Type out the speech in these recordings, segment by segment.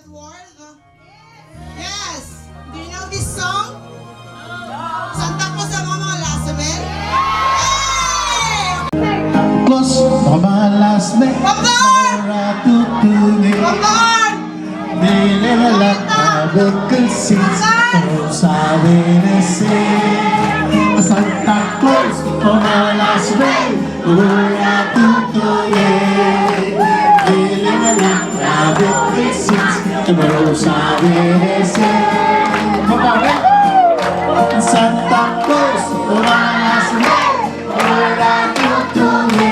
that word? Yes. Do you know this song? Santa Claus sa mga lasabel? Close pamalas me Mara tutuli Nilelat abekal sis Sabi nese Santa Claus pamalas me Mara tutuli Nilelat abekal sis Sabi nese Santa Claus pamalas me Mara tutuli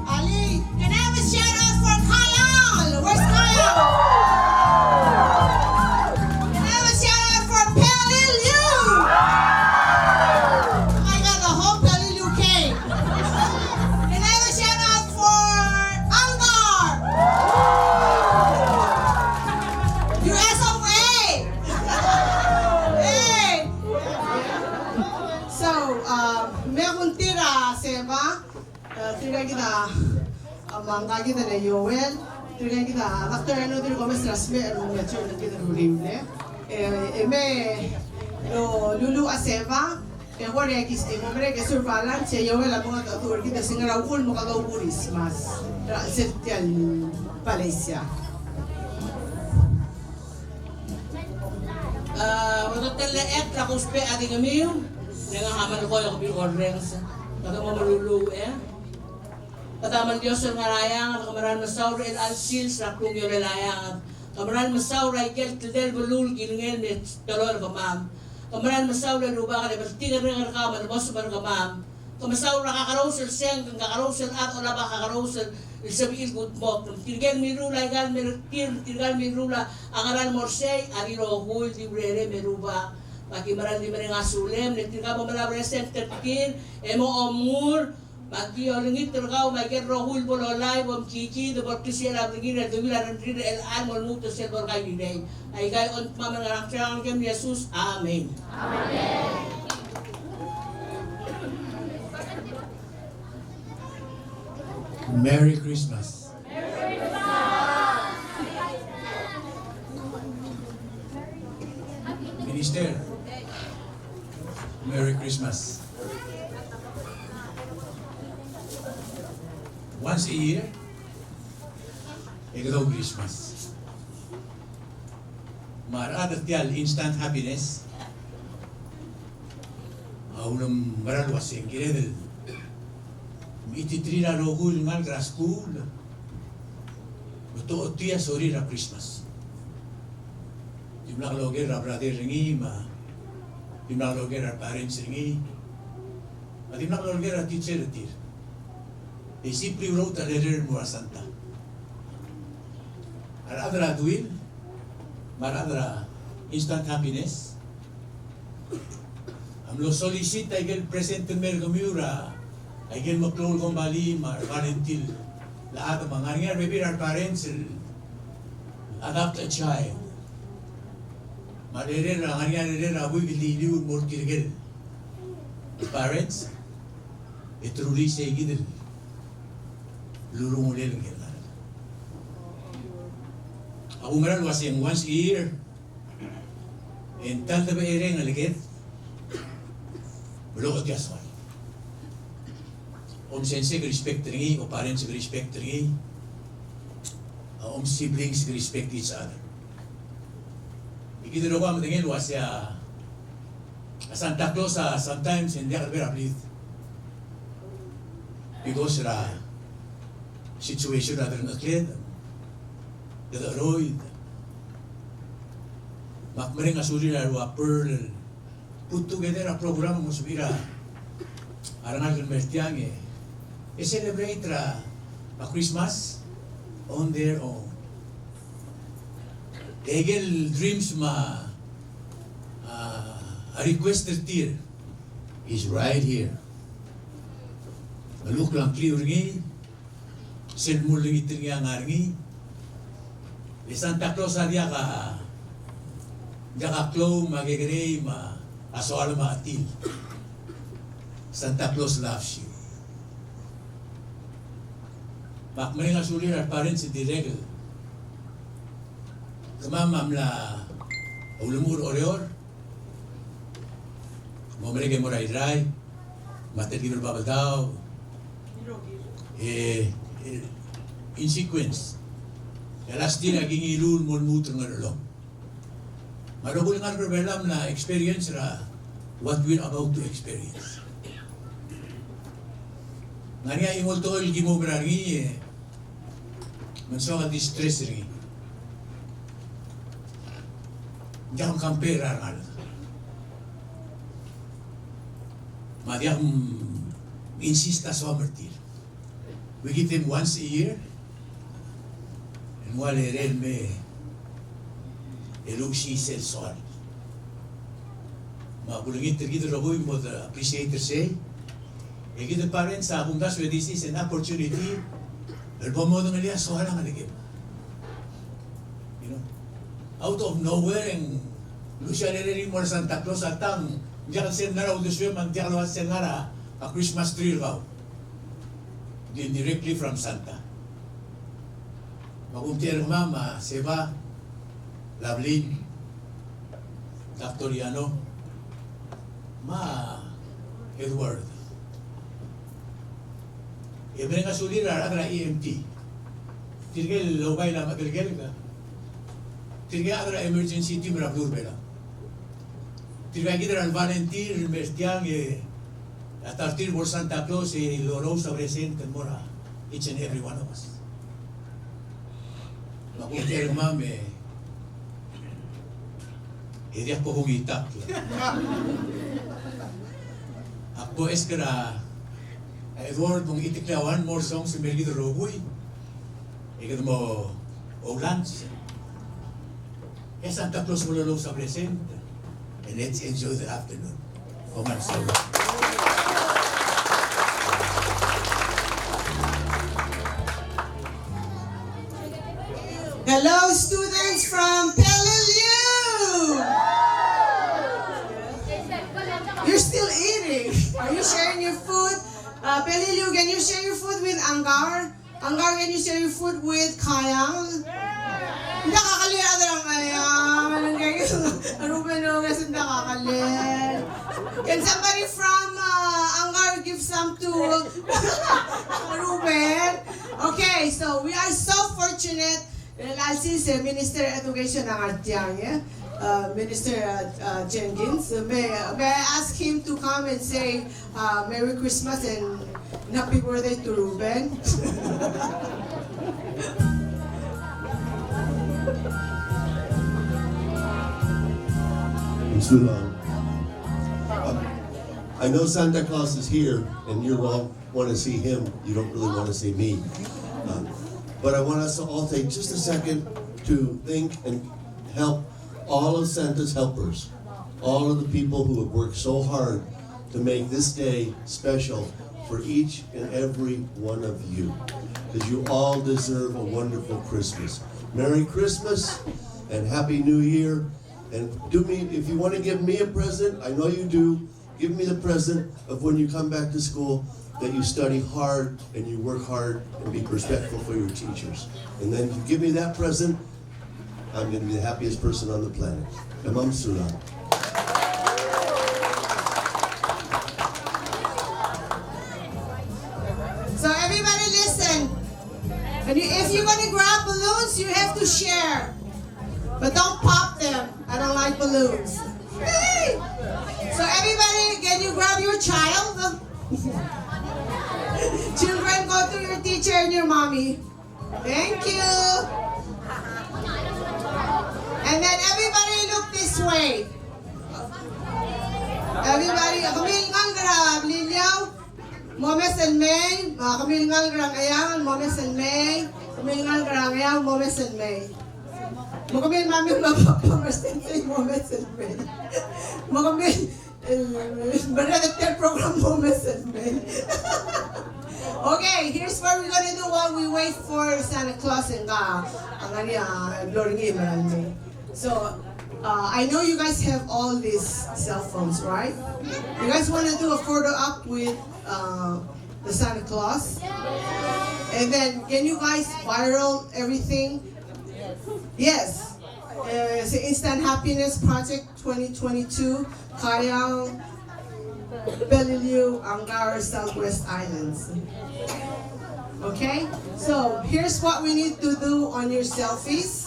Ali, can I have a shout out for Kyle? Where's Kyle? Can I have a shout out for Pelilu? Oh my God, the whole Pelilu came. Can I have a shout out for Algar? USOA. Hey. So, meron tira, Seba. Tira kita mangga kita na Yoel. Tira kita after ano tira ko mas rasme ano nga chur na kita horrible. Me lulu aseva wala kiste mo mere ke surveillance Yoel ang mga tutor kita singa ul mo kagaw pulis mas setial Valencia. Matutala la kuspe ating amiyo. Nangahaman ko yung orders. Kada mo malulu Kataman Diyos ang narayang at kamaran masaw rin al-sil sa kung yung relayang. Kamaran masaw rin kel tidel balul gilingin ni talor kamam. Kamaran masaw rin ruba ka na tiga rin ang kaman mo sa kamam. Kamasaw rin kakarousel siyang kang kakarousel at wala ba kakarousel sabihin good mo. Tirgan mi rula igal tirgan mi rula ang aral morsay arilo hul di brere mi ruba. Pakimaran di maring asulem tirgan mo malabresen terkin emo omur Maki olingit terkau makin rohul bololai bom cici de berkisir lagi dan dua dan tiga el mol mutus el berkai di day. Aigai on paman ngarang cerang kem Yesus. Amin. Amin. Merry Christmas. Minister, Merry Christmas. Once a year, ikaw Christmas. Maradat yal instant happiness. Aunam maralwas yung kiredel. Ititri na rohul ngal graskul. Betul tiya sorry na Christmas. Jumlah loger ra brother ringi ma. Jumlah loger ra parents ringi. Jumlah loger ra teacher tir. They simply wrote a letter mula Santa. Maradra duil, maradra instant happiness. Amlo solicit ay gel present mer gumura, ay gel maklol kumbali mar parentil. Lahat ng mga nga maybe our parents adopt a child. Madere ra nga abuy giliw mo kirgel. Parents, truly say gidel. Lulungunin lang yan. Ako maral was yung once a year. And tanda ba ere nga ligit? Balokot yaswan. Sense respect ringi, o parents respect ringi. Siblings respect each other. Ikidiro ko ang tingin was Santa Claus sometimes hindi ka very uplift. Because situation natin ang atlet, Roy, makmaring asuli na pearl, put together a program mo subira arangal kan mertiang celebrate a Christmas on their own. Egel dreams ma a requester tier is right here. Maluk lang clear ngi, sen muling itir nga ngarngi. Le Santa Claus adia ka jaka klo magigere ma asoal ma atil. Santa Claus loves you. Bak mereka sulir at parents di regel. Kamamam la ulumur oreor. Mo mereka moray dry. Matergibel babadaw. In sequence. Last din naging ilul mulmutur ng lolo. Marugul nga revelam na experience ra what we're about to experience. Nga niya imulto il gimo berargi manso ka distress rin. Diyan kampera nga. Madiyak insista sa martir. We give them once a year. And while me elusi sel sol. Mabulungit tergito raboy mo the appreciator say. The parents sa bundas with this is an opportunity. Elbomo ng alias so halang aligib. You know, out of nowhere ang Lucia Leri mo Santa Claus atang diyan sen na raw duswe man diyan raw sen nga a Christmas tree raw. Directly from Santa. Magumtier mama, Seba, Lablin, Dr. Ma, Edward. Ibre nga sulir agra EMT. Tirgel lobay na matirgel ka. Tirgel agra emergency team rabdur bela. Tirgel gider al volunteer mestiang at artir por Santa Claus loro sa present kan mora each and every one of us. Makumpier mame. Iriyak ko hugitak. Ako eskara Edward kung itikla one more song sa Melgito Roboy. Ikat mo lunch. Santa Claus mo lolo sa present. And let's enjoy the afternoon. Oman sa Hello, students from Palau. You're still eating. Are you sharing your food? Palau, can you share your food with Angar? Angar, can you share your food with Kayang? Nakakalir ang ayam. Ruben, kasi nakakalir. Can somebody from Angar give some to Ruben? Okay, so we are so fortunate. Since Minister Education ng Artiang, Minister Jenkins, may I ask him to come and say Merry Christmas and Happy Birthday to Ruben? I know Santa Claus is here, and you all want to see him. You don't really want to see me. But I want us to all take just a second to think and help all of Santa's helpers, all of the people who have worked so hard to make this day special for each and every one of you. Because you all deserve a wonderful Christmas. Merry Christmas and Happy New Year. And do me, if you want to give me a present, I know you do, give me the present of when you come back to school, that you study hard and you work hard and be respectful for your teachers. And then if you give me that present, I'm going to be the happiest person on the planet. Emam Sulam. So everybody listen. And if you're going to grab balloons, you have to share. But don't pop them. I don't like balloons. Yay! So everybody, can you grab your child? Children, go to your teacher and your mommy. Thank you. And then everybody look this way. Momes and May, kamilngal grang ayang, Momes and May, kamilngal grang ayang, Momes and May. Makamil mami mapapamastin sa Momes and May. Makamil, Benedictine program Momes and May. Okay, here's what we're gonna do while we wait for Santa Claus and Glory Marami. So, I know you guys have all these cell phones, right? You guys want to do a photo up with the Santa Claus? And then, can you guys viral everything? Yes. It's the Instant Happiness Project 2022, Kayang, Beliliu, Angar, Southwest Islands. Okay? So, here's what we need to do on your selfies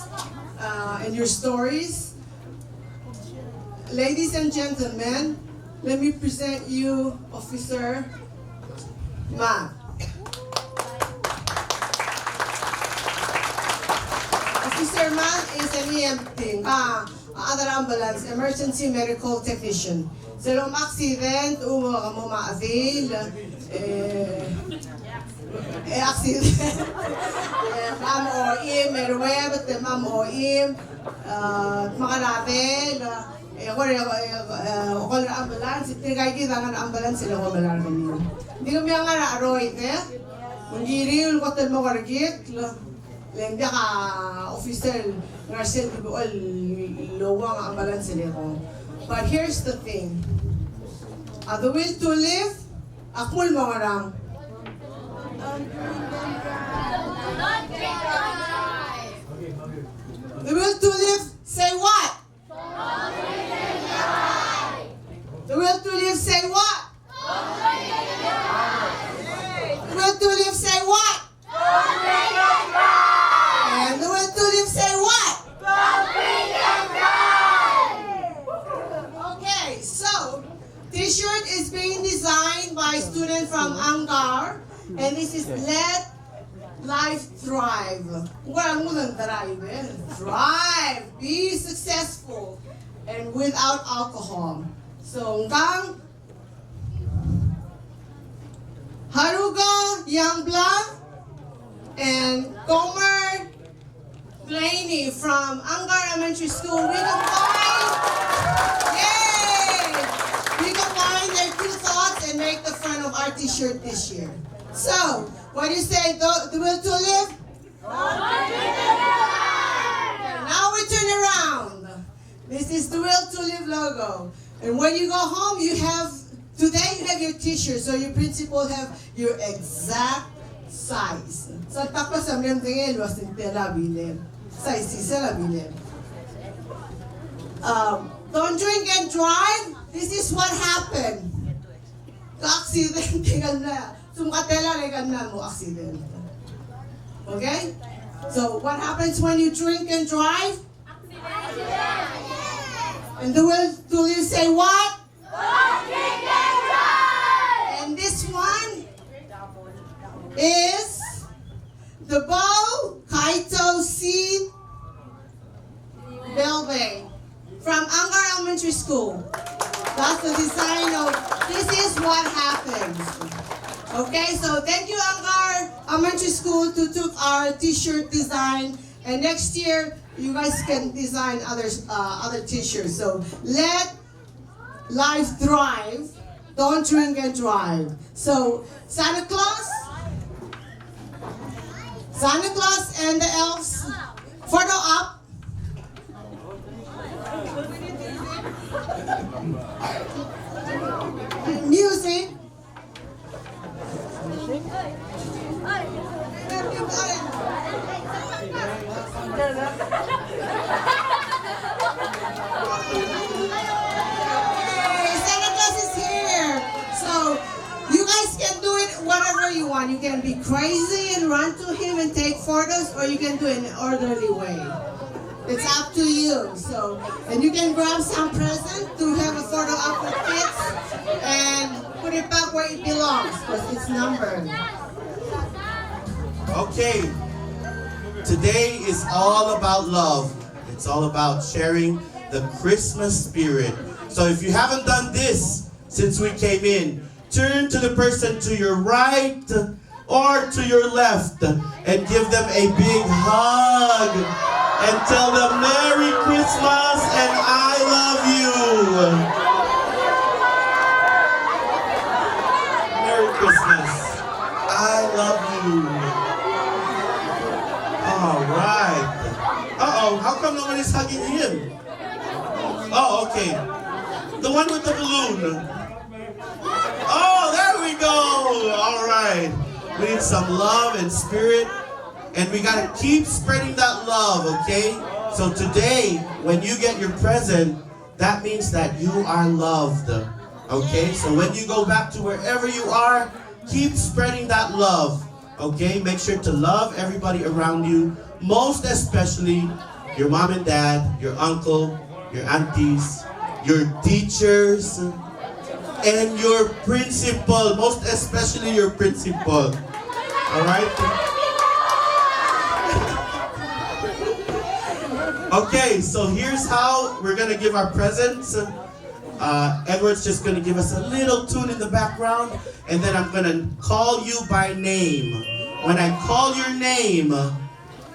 and your stories. Ladies and gentlemen, let me present you Officer Ma. Officer Ma is an EMT, other ambulance, emergency medical technician. Sa long accident, mo ma-avail, accident, ma'am o im, merweb, ma'am o im, makaravel, ako na ambulance, tinigay kita nga na ambulance sila ko malar kami. Hindi kami nga na aroy, Mungiri, ulkotan mo karagit, lang ka officer, ngarsil, lowang ambulance sila ko. But here's the thing. The will to live, akmul mo nga lang. The will to live, say what? The will to live, say what? The will to live, say what? And the will to live, say what? Okay, so T-shirt is being designed by a student from Angar, and this is Let Life Thrive. Thrive, be successful, and without alcohol. So, Ngang, Haruga Youngblood, and Gomer Blaney from Angar Elementary School. We combine, yay! We combine their two thoughts and make the front of our T-shirt this year. So, what do you say? The will to live? Now we turn around. This is the will to live logo. And when you go home, today you have your T-shirt, so your principal have your exact size. So tapos sa mga tingin, was nila bilin. Size sila bilin. Don't drink and drive. This is what happened. Ka-accident, tingnan na. Sumkatela, tingnan na mo accident. Okay? So what happens when you drink and drive? And the will to live, say what? And this one is the Bo Kaito Seed Building from Angar Elementary School. That's the design of, this is what happens. Okay, so thank you Angar Elementary School to took our T-shirt design, and next year you guys can design other T-shirts. So let life thrive. Don't drink and drive. So Santa Claus and the elves, photo up. Music. Whatever you want. You can be crazy and run to him and take photos, or you can do it in an orderly way. It's up to you. So, and you can grab some present to have a photo up with kids and put it back where it belongs because it's numbered. Okay, today is all about love. It's all about sharing the Christmas spirit. So if you haven't done this since we came in, turn to the person to your right or to your left and give them a big hug and tell them Merry Christmas and I love you. Merry Christmas. I love you. All right. Uh-oh, how come nobody's hugging him? Oh, okay. The one with the balloon. Oh, there we go. All right. We need some love and spirit. And we got to keep spreading that love, okay? So today, when you get your present, that means that you are loved. Okay? So when you go back to wherever you are, keep spreading that love. Okay? Make sure to love everybody around you. Most especially your mom and dad, your uncle, your aunties, your teachers, and your principal. Most especially your principal. Alright? Okay, so here's how we're gonna give our presents. Edward's just gonna give us a little tune in the background, and then I'm gonna call you by name. When I call your name,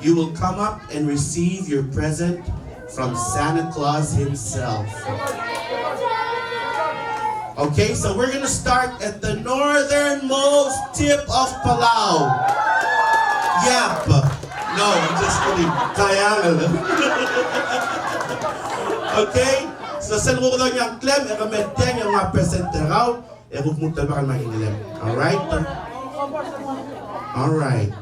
you will come up and receive your present from Santa Claus himself. Okay, so we're gonna start at the northernmost tip of Palau. Yep. No, I'm just kidding. Triangle. Okay? So, sa lugar daw niyang klem, e kamenteng yung mga presente raw, e bukmutal ba ka makinilem. Alright? Alright.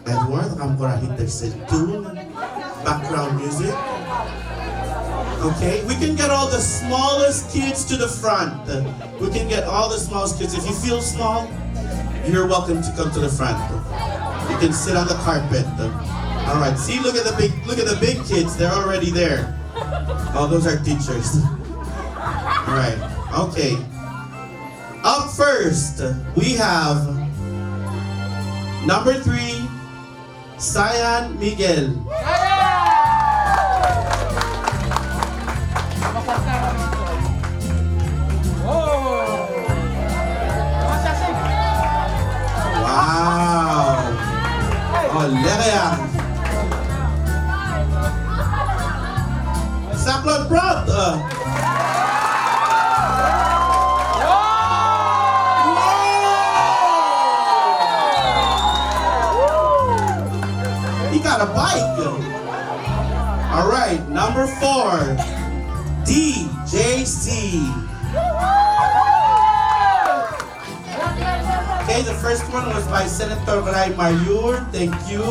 Edward, I'm gonna hit the tune. Background music. Okay? We can get all the smallest kids to the front. We can get all the smallest kids. If you feel small, you're welcome to come to the front. You can sit on the carpet. All right. See, look at the big kids. They're already there. Oh, those are teachers. All right. Okay. Up first, we have number 3, Sayan Miguel. Wow. Oh, lekker. Saplot Brot. He got a bike. All right, number 4, DJC. Okay, the first one was by Senator Ray Mayur. Thank you.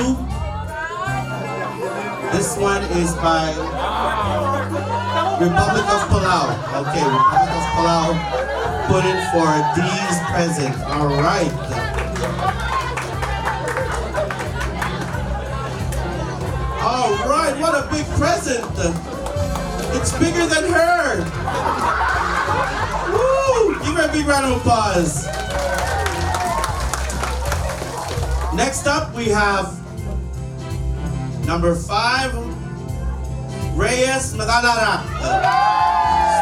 This one is by Republic of Palau. Okay, Republic of Palau put in for D's present. All right. All right, what a big present. It's bigger than her. Woo! Give her a big round of applause. Next up, we have number 5, Reyes Madalarak,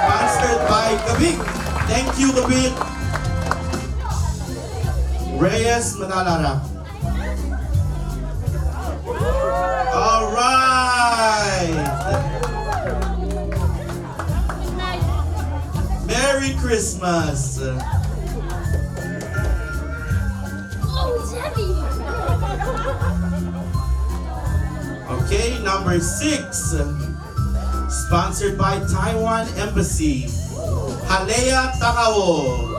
sponsored by Gabik. Thank you, Gabik. Reyes Madalarak. All right. Merry Christmas. Okay, number 6, sponsored by Taiwan Embassy, Halea Takao.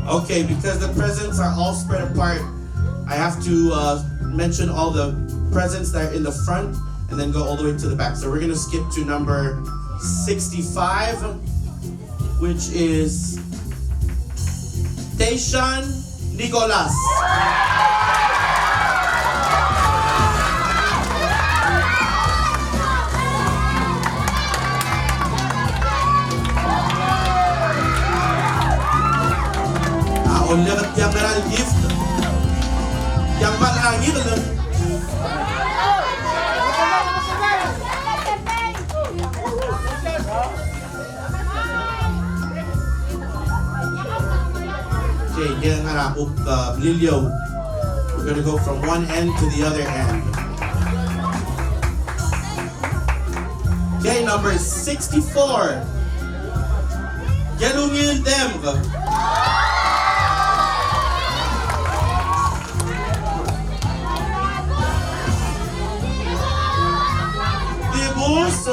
Okay, because the presents are all spread apart, I have to mention all the presents that are in the front and then go all the way to the back. So we're going to skip to number 65, which is Tayshan Nicolas. Yang malangit, ano? Okay, yan nga na, Lilio. We're gonna go from one end to the other end. Okay, number 64. Galungil Demre. Debus.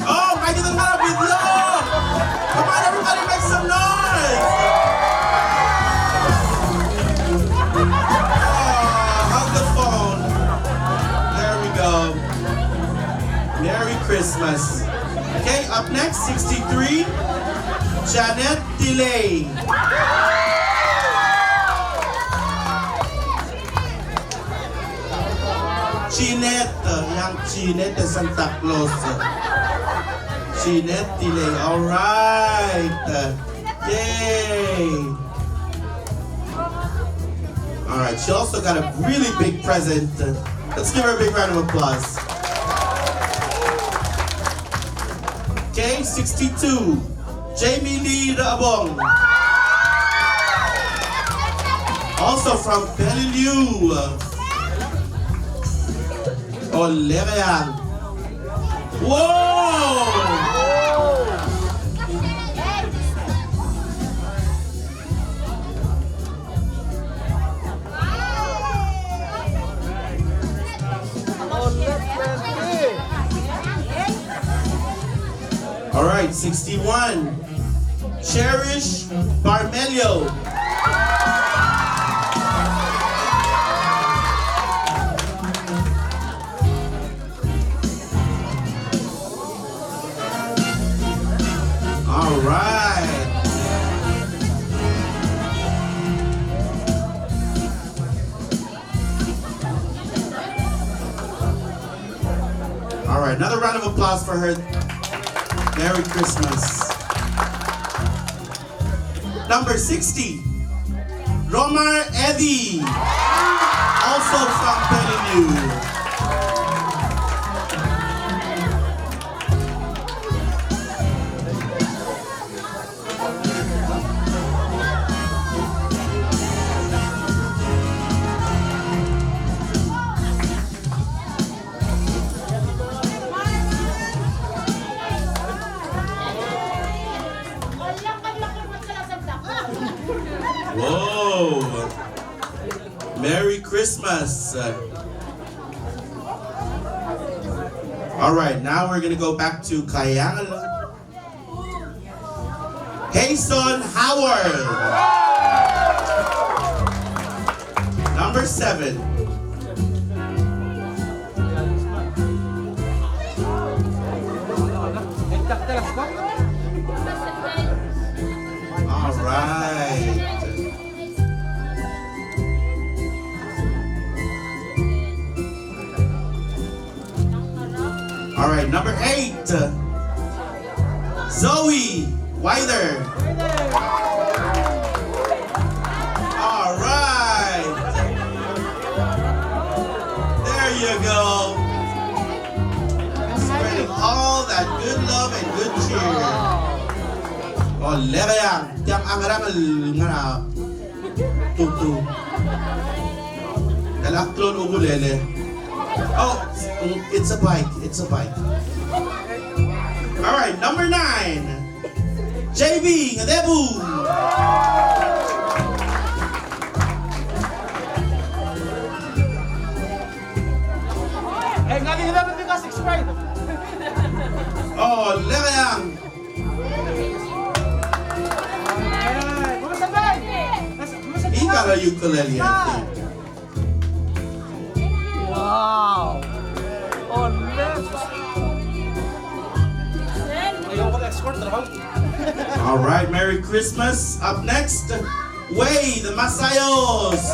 Oh, I didn't have a video. Come on, everybody, make some noise. Hug the phone. There we go. Merry Christmas. Okay, up next, 63, Janet Delay. Chinette, yang Chinette de Santa Claus. Chinette Delay, all right. Yay. All right, she also got a really big present. Let's give her a big round of applause. Okay, 62, Jamie Lee Abong. Also from Peleliu. Olereang. Whoa! All right, 61, Cherish Barmelio. All right. All right, another round of applause for her. Merry Christmas. Number 60, Romar Eddy, also from Peleliu. Whoa! Merry Christmas! All right, now we're gonna go back to Kayal. Hayson Howard. Number 7. All right. All right, number 8, Zoe Wider. All right. There you go. Spreading all that good love and good cheer. Oh, lereang. Tiang angarangal nga tutu. Dalaklon ugulele. Oh, it's a bike. It's a bike. All right, number 9, JB Ngadebu. Eh, nga din naman din ka 6'5". Oh, lereang. Bumasabay! Ika la ukulele, I think. Wow! Oh, next! Ayaw ko na-escort, trabaho. All right, Merry Christmas. Up next, Way the Masayos.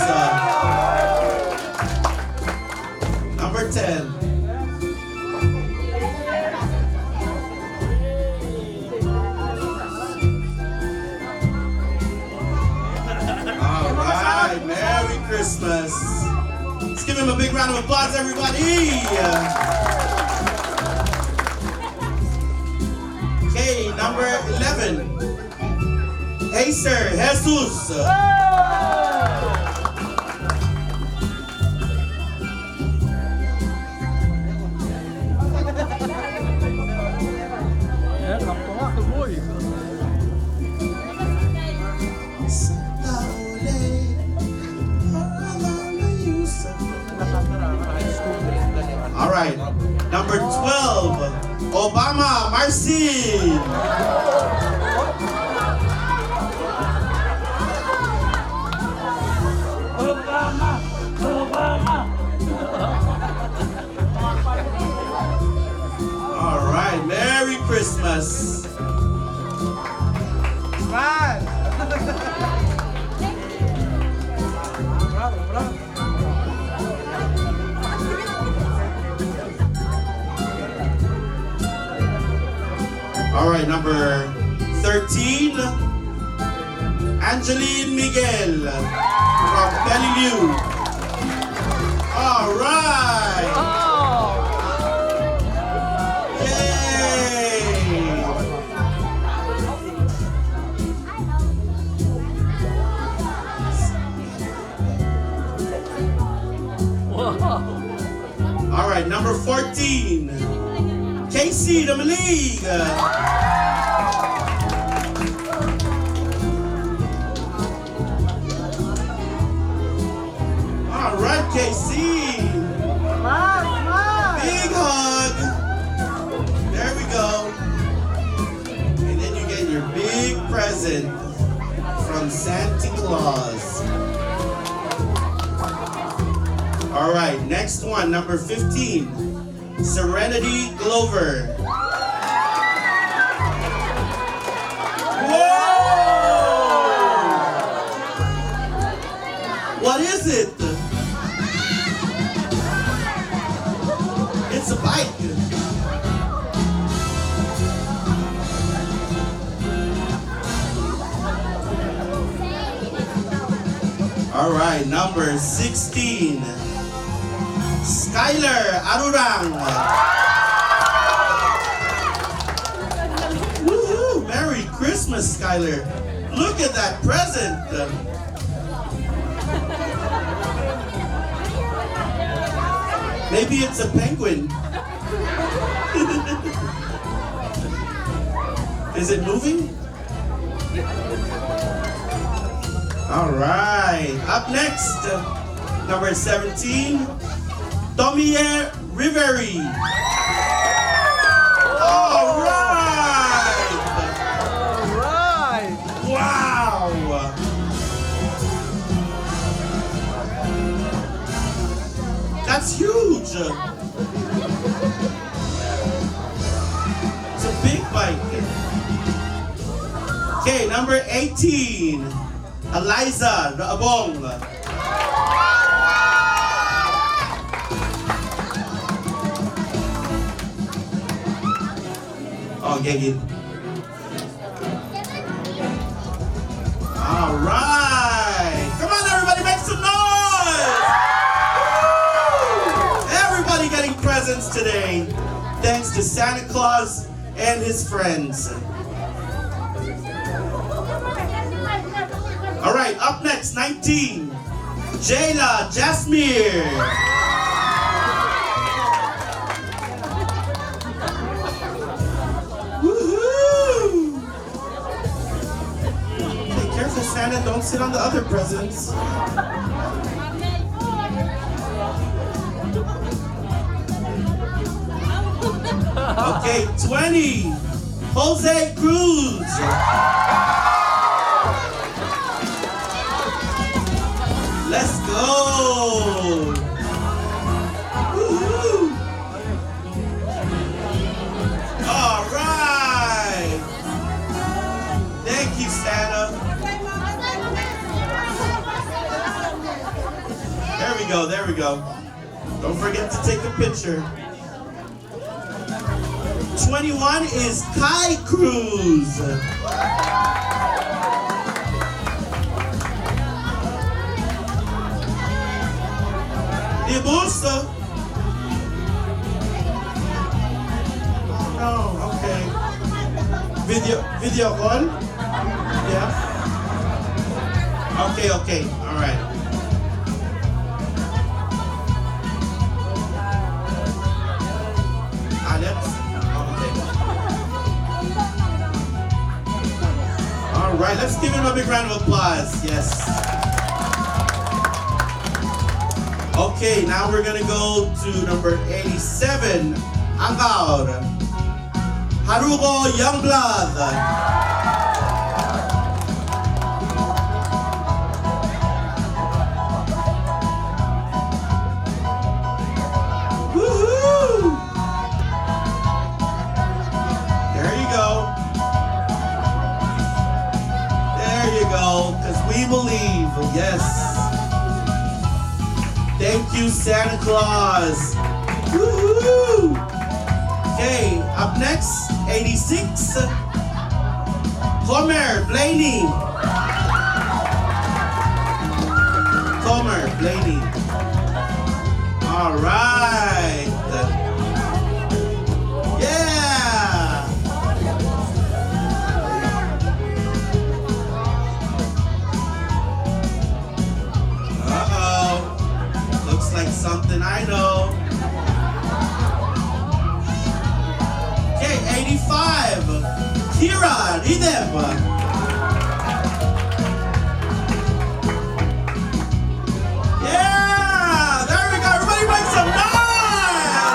Number 10. Christmas. Let's give him a big round of applause, everybody. Okay, number 11. Hey, sir, Jesus. Eh, kampo nga, tuloy. All right, number 12, Obama Marcin. All right, Merry Christmas. Man! Bravo, bravo. All right, number 13, Angeline Miguel from Palau. All right. Oh! Yay. Wow! All right, number 14, Casey Dominique. All right, Casey. Big hug. There we go. And then you get your big present from Santa Claus. All right, next one, number 15, Serenity Glover. Whoa! What is it? It's a bike. All right, number 16, Skylar Arurang. Woohoo! Merry Christmas, Skylar. Look at that present. Maybe it's a penguin. Is it moving? All right. Up next, number 17, Tomie Riveri. All right. All right! Wow. That's huge. It's a big bike. Okay, number 18, Eliza Raabong. Oh, gigit. All right. Come on, everybody, make some noise. Woo! Everybody getting presents today, thanks to Santa Claus and his friends. All right, up next, 19, Jayla Jasmine. Woohoo! Hey, careful, Santa, don't sit on the other presents. Okay, 20, Jose Cruz. Let's go! Woo-hoo. All right! Thank you, Santa. There we go, there we go. Don't forget to take a picture. 21 is Kai Cruz. The boost? Oh, okay. Video call? Yeah. Okay. All right. Alex? Okay. All right, let's give him a big round of applause. Yes. Okay, now we're gonna go to number 87. Angkor. Haruko Youngblood. Woohoo! There you go. There you go, because we believe, yes. Thank you, Santa Claus. Woohoo! Okay, up next, 86. Comer Blaney. Comer Blaney. All right. Yeah. Uh-oh. Looks like something I know. Okay, 85. Kira Rideb. Yeah! There we go. Everybody make some noise!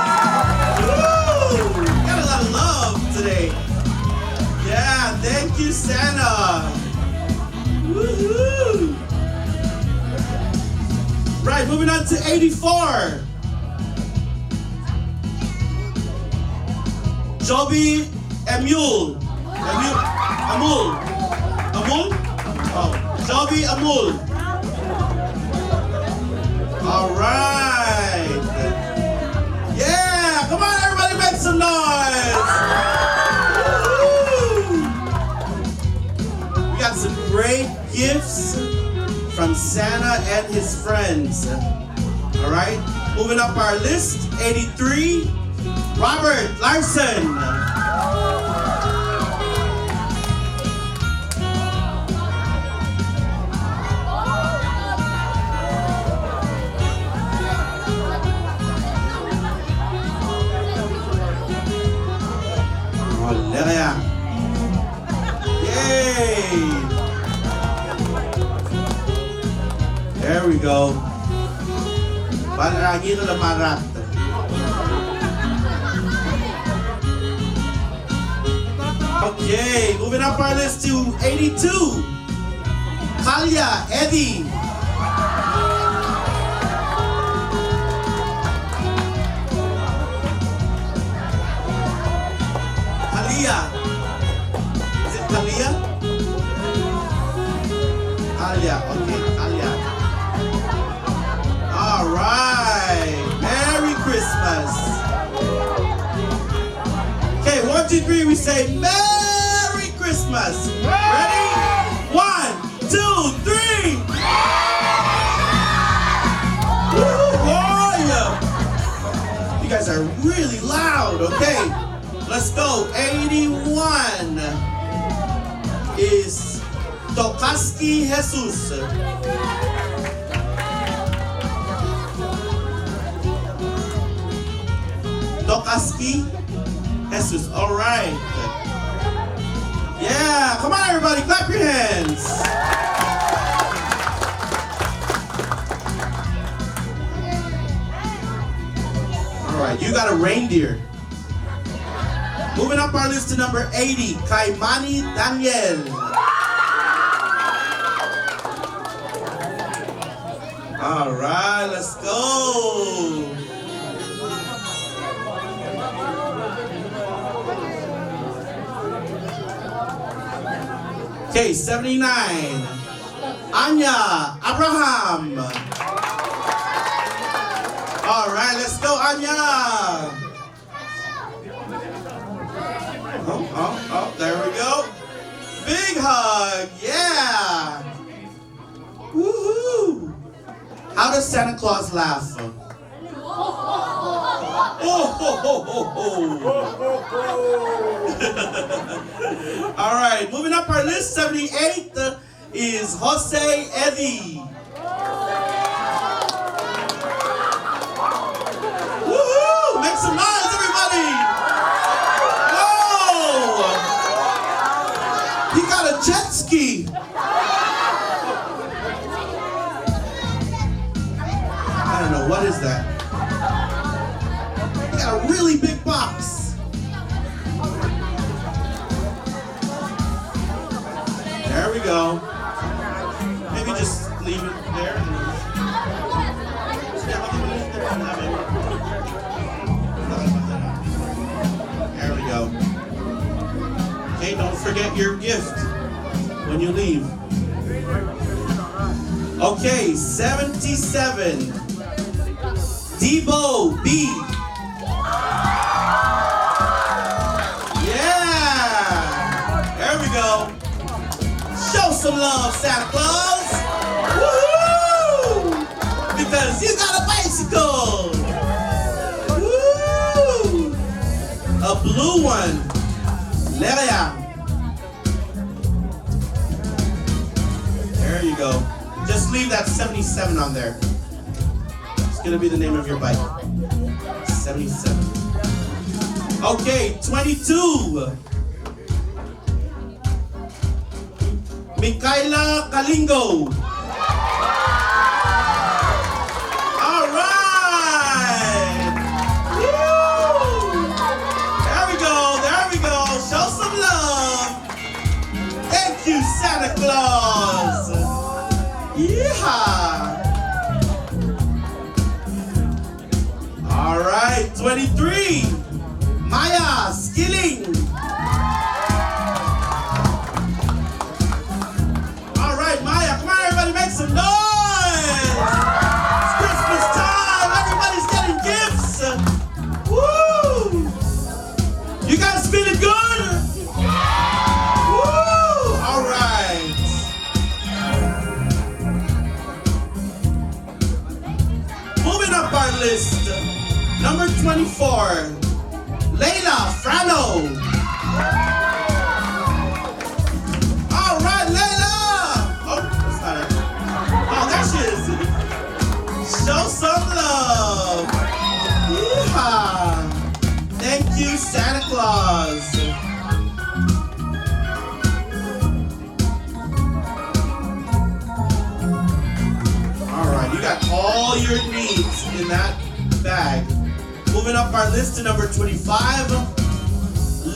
Woo! Got a lot of love today. Yeah, thank you, Santa. Woohoo! Right, moving on to 84. Joby Amul. Amul. Oh, Joby Amul. All right. Yeah, come on, everybody, make some noise. Woo! We got some great gifts from Santa and his friends. All right, moving up our list, 83. Robert Larson. Hallelujah. Yay. There we go. Palagi na marat. Okay, moving up our list to 82. Kalia Eddie. Kalia. Is it Kalia? Kalia, okay, Kalia. All right, Merry Christmas. Okay, 1, 2, 3, we say Merry Christmas. Ready? 1, 2, 3. Woo, boy. You guys are really loud. Okay, let's go. 81 is Tokaski Jesus. Tokaski Jesus. All right. Yeah, come on, everybody, clap your hands. All right, you got a reindeer. Moving up our list to number 80, Kaimani Daniel. All right, let's go. Okay, 79. Anya Abraham. All right, let's go, Anya. Oh, there we go. Big hug, yeah. Woohoo. How does Santa Claus laugh? Oh, ho, ho, ho, ho. All right, moving up our list, 78 is Jose Eddie. Woohoo! Make some noise, everybody! Whoa! He got a jet ski. I don't know, what is that? He got a really big box. There we go. Maybe just leave it there. There we go. Okay, don't forget your gift when you leave. Okay, 77. Debo B. Yeah! There we go. Show some love, Santa Claus! Woo! Because you got a bicycle! Woo! A blue one. Leia. There you go. Just leave that 77 on there. It's gonna be the name of your bike. 77. Okay, 22. Mikaela Kalingo. All right. Woo! There we go. There we go. Show some love. Thank you, Santa Claus. Yeah. All right, 23. Maya Skilling. All right, Maya, come on, everybody, make some noise. It's Christmas time. Everybody's getting gifts. Woo! You guys feeling good? Woo! All right. Moving up our list. Number 24, Layla Frano. All right, Layla. Oh, that's not her. Oh, there she is. Show some love. Yeehaw. Thank you, Santa Claus. All right, you got all your needs in that bag. Moving up our list to number 25,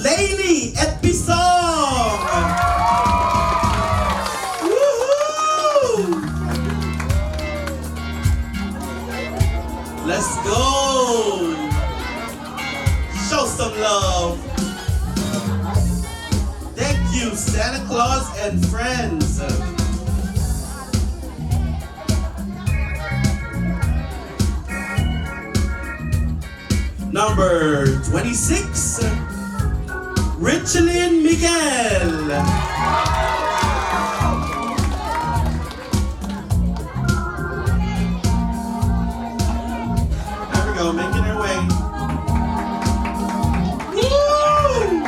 Lainey Etpisong. Woohoo! Let's go. Show some love. Thank you, Santa Claus and friends. Number 26, Richelyn Miguel. There we go, making her way. Woo!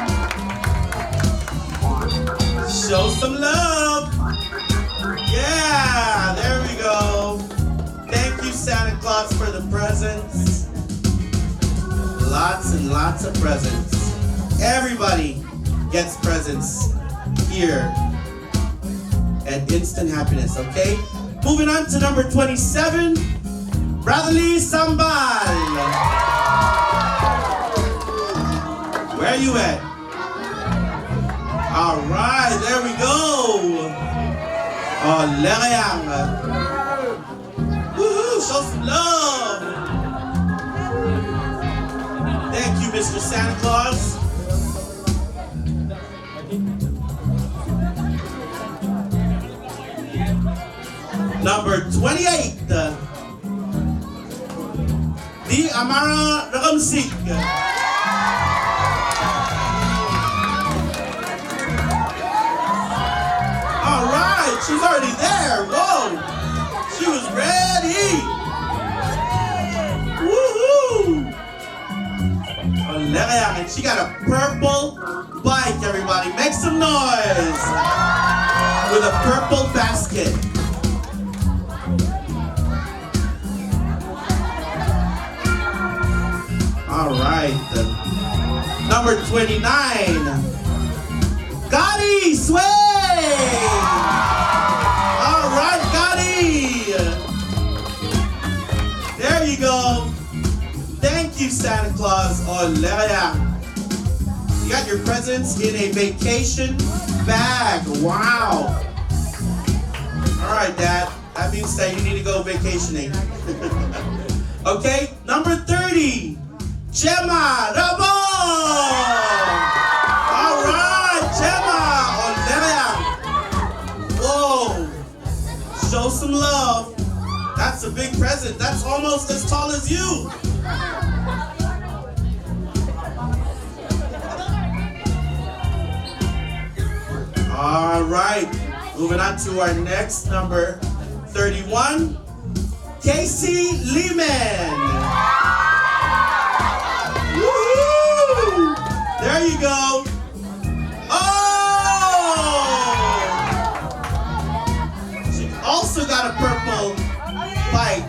Show some love. Yeah, there we go. Thank you, Santa Claus, for the presents. Lots and lots of presents. Everybody gets presents here at Instant Happiness, okay? Moving on to number 27, Bradley Sambal. Where are you at? All right, there we go. Oh, Lerayang. Woohoo, show some love. Thank you, Mr. Santa Claus. Number 28, Di Amara Ragamsik. All right, she's already there. Whoa, she was ready. Woohoo! right. Number 29. Gotti Sway! All right, Gotti! There you go. Thank you, Santa Claus. Oh, yeah. You got your presents in a vacation bag. Wow. All right, Dad. That means that you need to go vacationing. Okay, number 30. Gemma Rabo! All right, Gemma. Oh, whoa. Show some love. That's a big present. That's almost as tall as you. All right, moving on to our next number, 31, Casey Lehman. Woohoo! There you go. Oh! She also got a purple bike.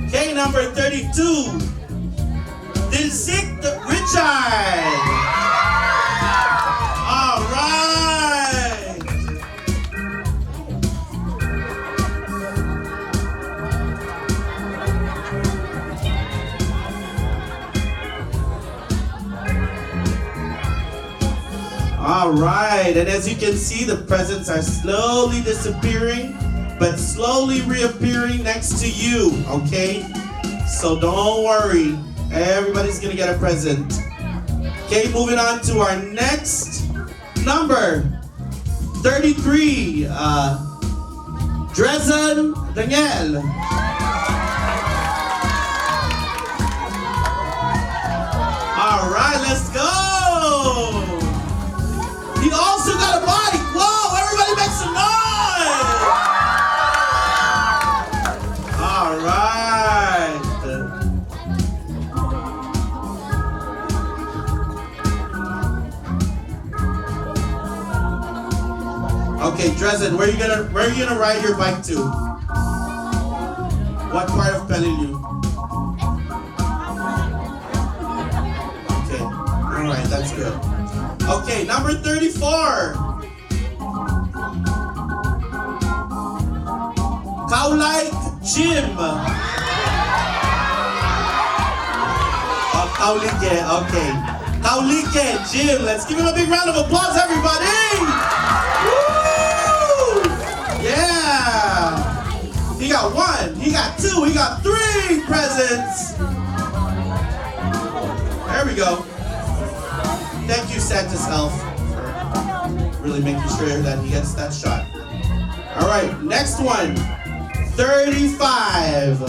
Okay, number 32. Dilsik Richard. All right. All right, and as you can see, the presents are slowly disappearing, but slowly reappearing next to you, okay? So don't worry. Everybody's gonna get a present. Okay, moving on to our next number, 33, Dresden Daniel. All right, let's go. He also got a bike. Whoa, everybody make some noise. All right. Okay, Dresden, where are you gonna ride your bike to? What part of Palau? Okay, all right, that's good. Okay, number 34. Kaulay Jim. Oh, Kaulike, okay. Kaulike Jim. Let's give him a big round of applause, everybody. Yeah! He got 1, he got 2, he got 3 presents! There we go. Thank you, Santa's elf, for really making sure that he gets that shot. Alright, next one. 35.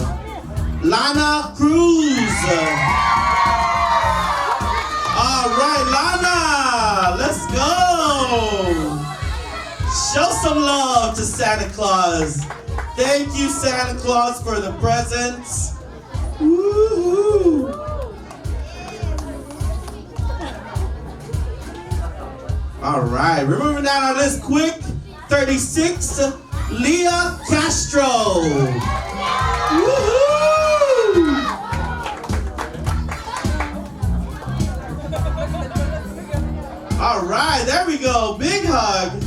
Lana Cruz. Alright, Lana! Let's go! Show some love to Santa Claus. Thank you, Santa Claus, for the presents. Woo-hoo. All right, we're moving down our list quick. 36, Leah Castro. Woo-hoo. All right, there we go. Big hug.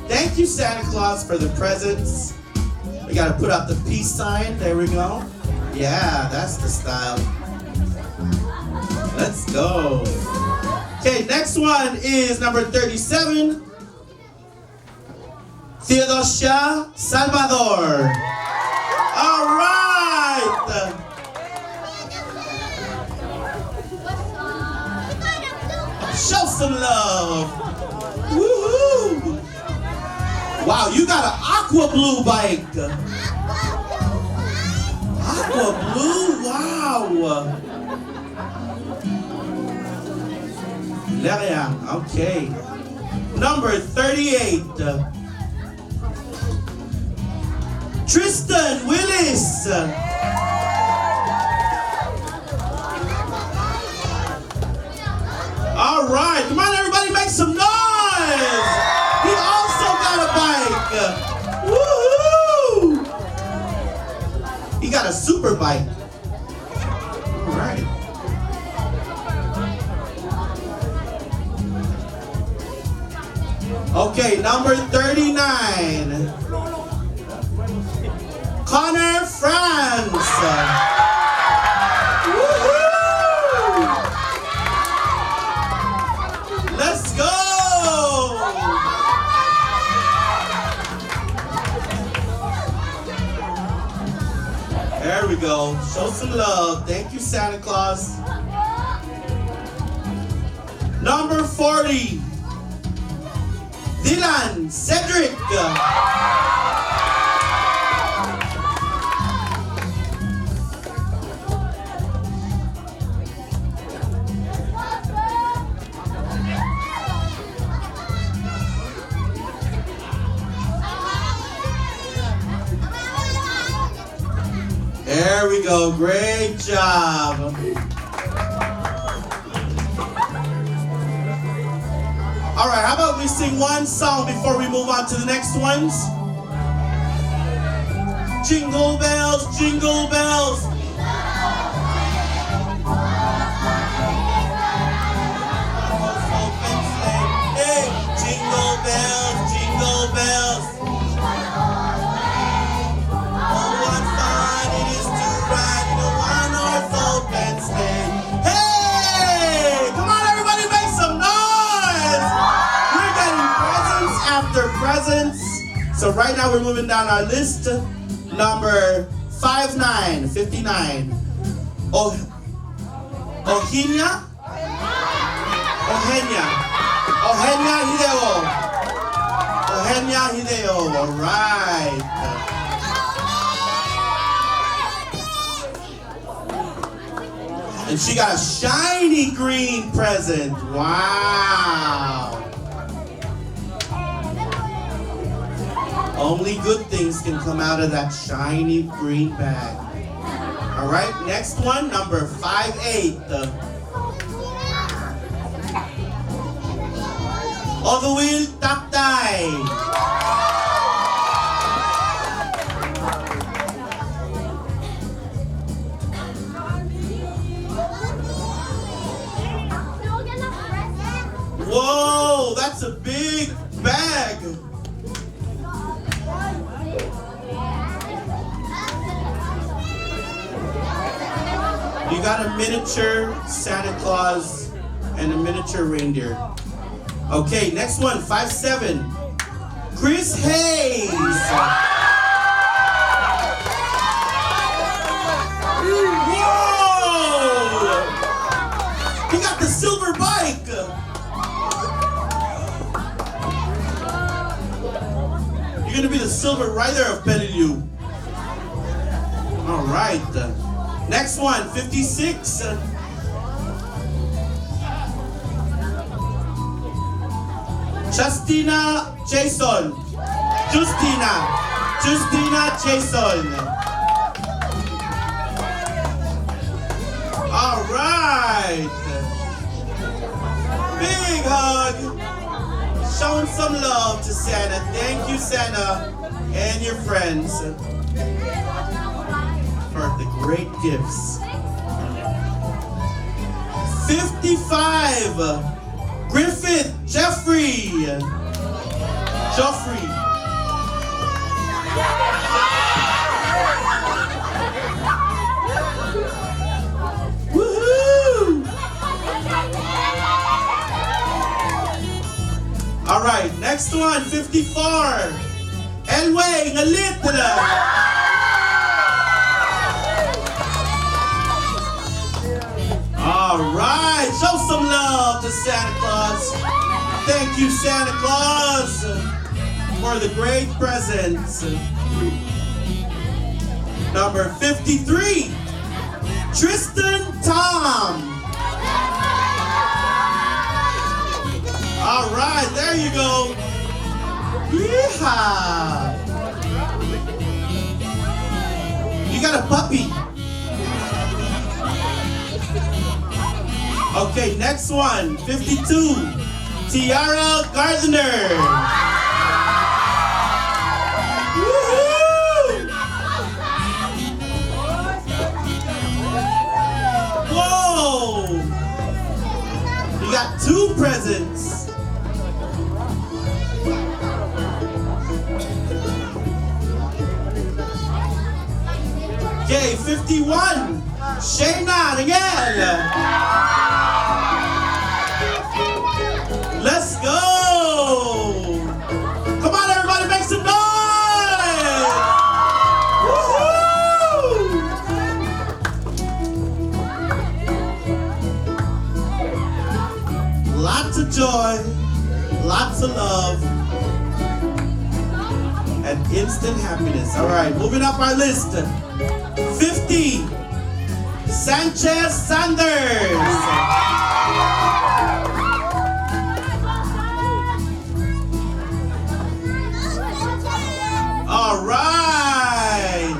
Thank you, Santa Claus, for the presents. We gotta put up the peace sign. There we go. Yeah, that's the style. Let's go. Okay, next one is number 37. Theodosia Salvador. All right. Show some love. Woohoo. Wow, you got an aqua blue bike. Aqua blue, wow. Yeah, okay. Number 38. Tristan Willis. All right, come on, everybody, make some noise. He also got a bike. Woohoo! super bike. All right. Okay, number 39. Connor France. Woohoo! Let's go! There we go. Show some love. Thank you, Santa Claus. Number 40. Dylan Cedric. There we go. Great job. All right, how about we sing one song before we move on to the next ones? Jingle bells, jingle bells. Hey, jingle bells, jingle bells. Oh, what fun it is to ride in a one-horse open sleigh. Hey, come on, everybody, make some noise. We're getting presents after presents. So right now we're moving down our list. Number 59. Ohenia Hideo. All right. And she got a shiny green present. Wow. Only good things can come out of that shiny green bag. All right, next one, number 58. On the wheel, Takday. Whoa, that's a big bag. You got a miniature Santa Claus and a miniature reindeer. Okay, next one, 57. Chris Hayes. Whoa! He got the silver bike. You're gonna be the silver rider of Peleliu. All right. Next one, 56. Justina Jason. All right. Big hug. Showing some love to Santa. Thank you, Santa, and your friends for the great gifts. 55. Griffith Jeffrey. Woohoo! All right, next one, 54. Elway Ngalitla. All right, show some love to Santa Claus. Thank you, Santa Claus, for the great presents. Number 53, Tristan Tom. All right, there you go. Yeehaw. You got a puppy. Okay, next one, 52, Tiara Gardner. Woohoo! 2 presents. Okay, 51. Shayna Nigel. Let's go. Come on, everybody, make some noise. Woohoo! Lots of joy, lots of love, and instant happiness. All right, moving up our list. 50, Sanchez Sanders. All right.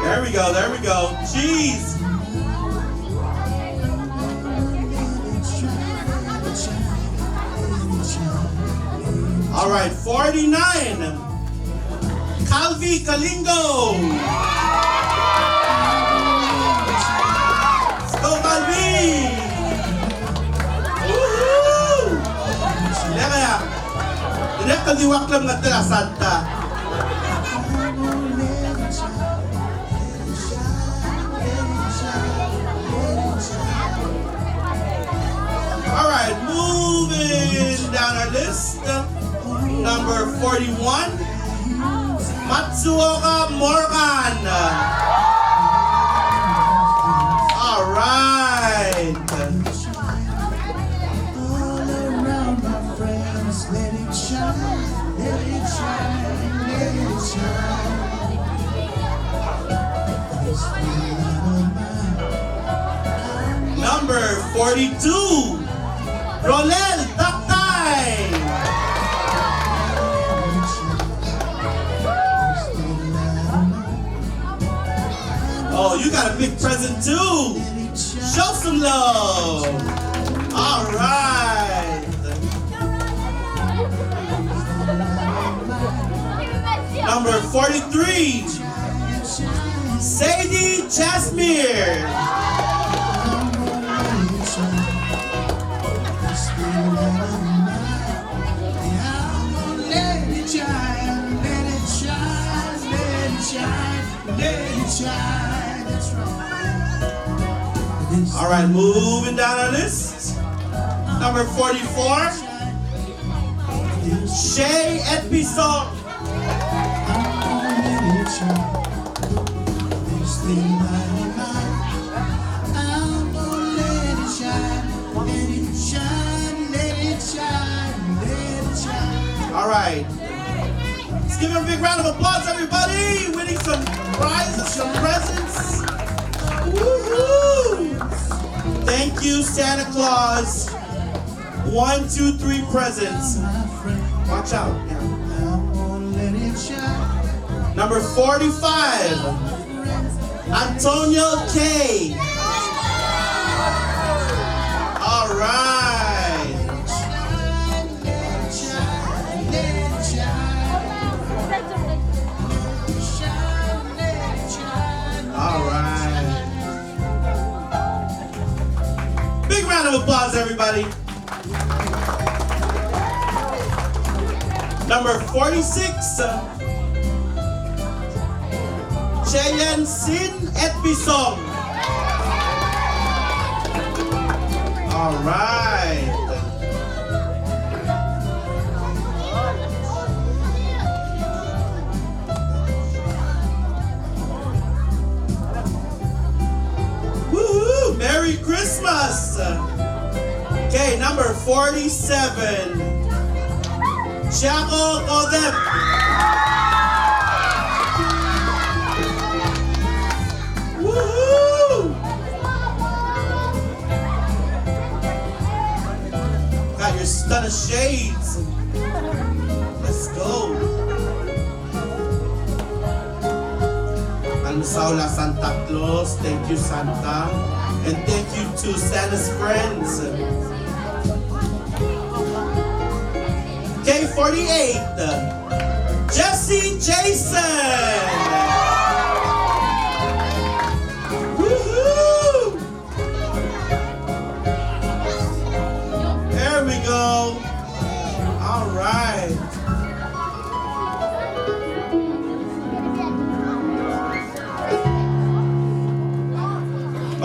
There we go, there we go. Jeez. All right, 49. Calvi Kalingo. Let's go, Calvi. Woohoo! Hindi kaya. Hindi kaliwak lang natin ang Santa. All right, moving down our list. Number 41, Matsuoka Morgan. All right. All around my friends, let it shine, let it shine, let it shine. This light of mine. Number 42, Rolel Taktay. Oh, you got a big present too. Show some love. All right. Number 43, Sadie Jasmine. Let it shine, let it shine, let it shine, let it shine. That's right. All right, moving down our list. Number 44, Shay Edbison. Let it shine. This thing light of mine. I'm gonna let it shine, let it shine, let it shine, let it shine. All right. Let's give him a big round of applause, everybody. Winning some prizes, some presents. Woohoo! Thank you, Santa Claus. 1, 2, 3 presents. Watch out. Yeah. I'm gonna let it shine. Number 45, Antonio K. All right. Shine, let it shine, let it shine. Shine, let it shine. All right. Big round of applause, everybody. Number 46, Cheyan Sin Edbison. All right. Woohoo! Merry Christmas. Okay, number 47, Chaco Codep. Woohoo! Got your stunner shades. Let's go. Saula Santa Claus. Thank you, Santa. And thank you to Santa's friends. K48, Jesse Jason.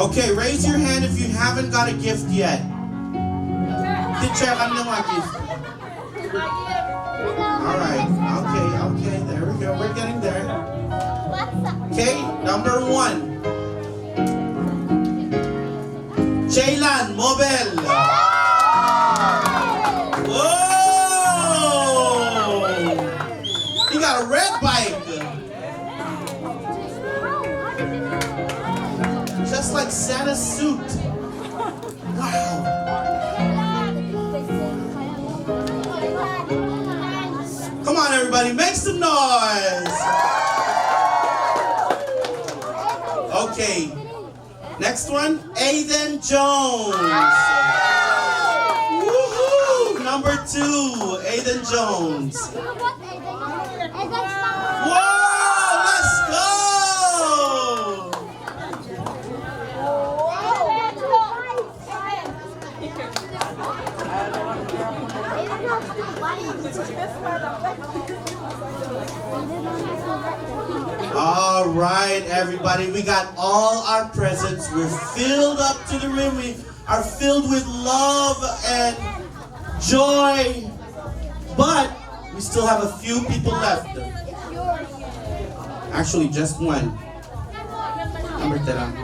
Okay, raise your hand if you haven't got a gift yet. Teacher, ano mga gift? Alright, okay, there we go. We're getting there. Okay, number 1. Jaylan Mobel. Whoa! He got a red bike. Just like Santa's suit. Wow. Come on, everybody, make some noise. Okay. Next one, Aiden Jones. Woohoo! Number 2, Aiden Jones. Whoa! Let's go! All right, everybody, we got all our presents. We're filled up to the rim. We are filled with love and joy, but we still have a few people left. Actually, just one. Number 10.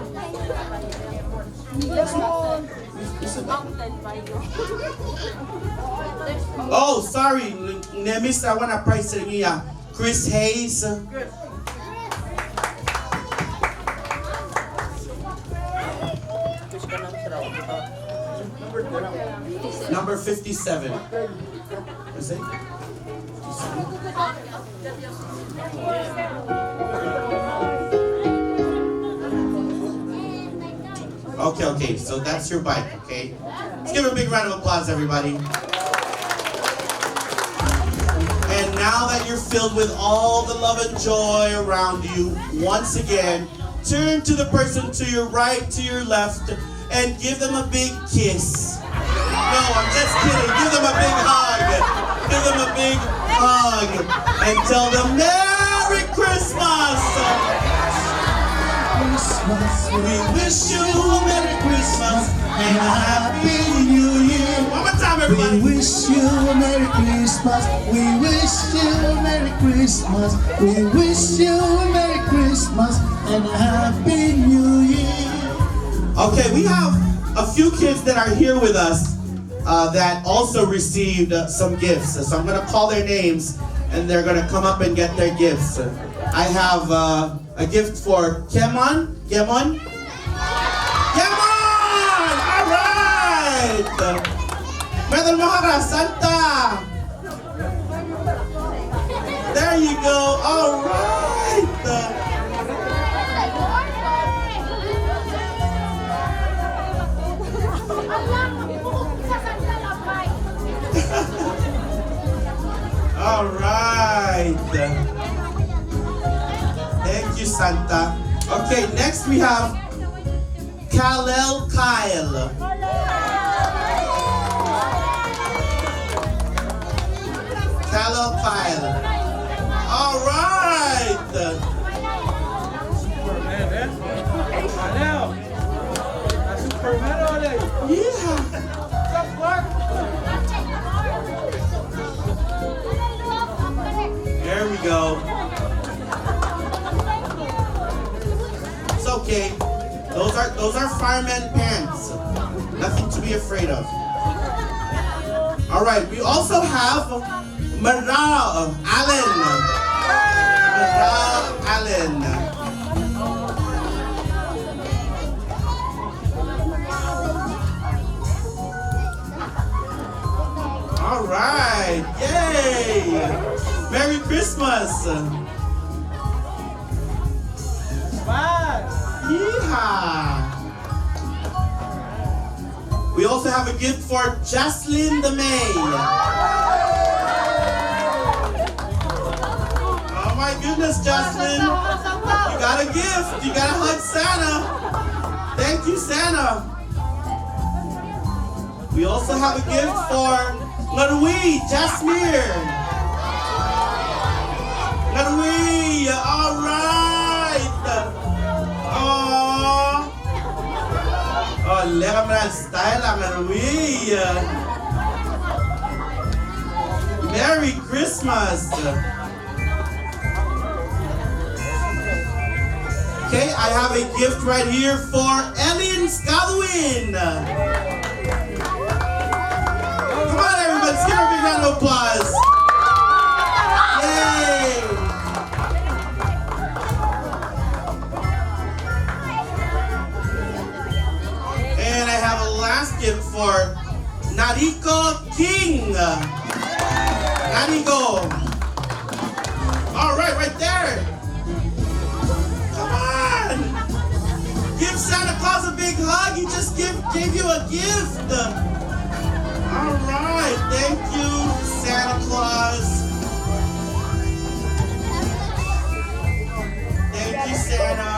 Oh, sorry, Nemis, I want to price it. Chris Hayes. Number 57. Is it? Okay, so that's your bike, okay? Let's give a big round of applause, everybody. And now that you're filled with all the love and joy around you, once again, turn to the person to your right, to your left, and give them a big kiss. No, I'm just kidding. Give them a big hug. Give them a big hug. And tell them Merry Christmas. We wish you a Merry Christmas and a Happy New Year. One more time, everybody. We wish you a Merry Christmas. We wish you a Merry Christmas. We wish you a Merry Christmas and a Happy New Year. Okay, we have a few kids that are here with us that also received some gifts. So I'm going to call their names and they're going to come up and get their gifts. I have a gift for Kemon. Kemon? Kemon! All right! Medal Mohara Santa! There you go. All right! All right. Thank you, Santa. Okay, next we have Kyle. Kyle. All right. Yeah. There we go. It's okay. Those are fireman pants. Nothing to be afraid of. All right. We also have Mara Allen. Mara Allen. All right. Yay. Merry Christmas! Yeehaw! We also have a gift for Jaslyn the May. Oh my goodness, Jaslyn! You got a gift! You got to hug Santa! Thank you, Santa! We also have a gift for Larui Jasmine. Larui, all right. Aww. lekker met style aan Marie. Merry Christmas. Okay, I have a gift right here for Ellen Scalwin. Come on, everybody, let's give her a big round of applause. Yay! And I have a last gift for Nariko King. Nariko. All right there. Come on. Give Santa Claus a big hug. He just gave you a gift. All right. Thank you, Santa Claus. Thank you, Santa.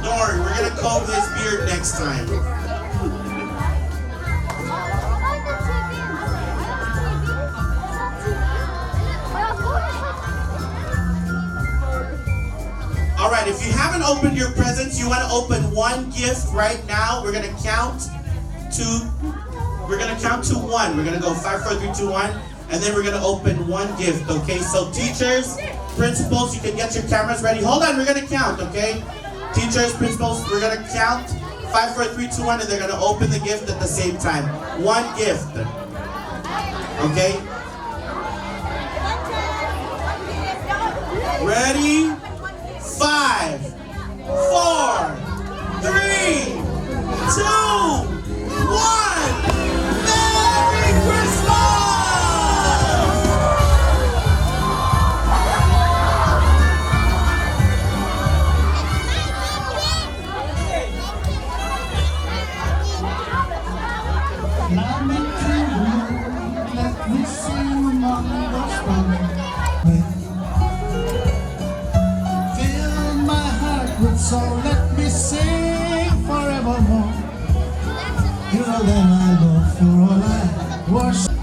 Don't worry, we're gonna comb his beard next time. All right, if you haven't opened your presents, you want to open one gift right now. We're gonna count to 1. We're gonna go 5, 4, 3, 2, 1, and then we're gonna open one gift. Okay, so teachers, principals, you can get your cameras ready. Hold on, we're gonna count. Okay, teachers, principals, we're gonna count 5, 4, 3, 2, 1, and they're gonna open the gift at the same time. One gift. Okay. Ready? 5, 4, 3, 2, 1. Merry Christmas! Fly me to the moon, let me sing among the stars. Fill my heart with song, let me sing forevermore. You're all that I love, for all I worship.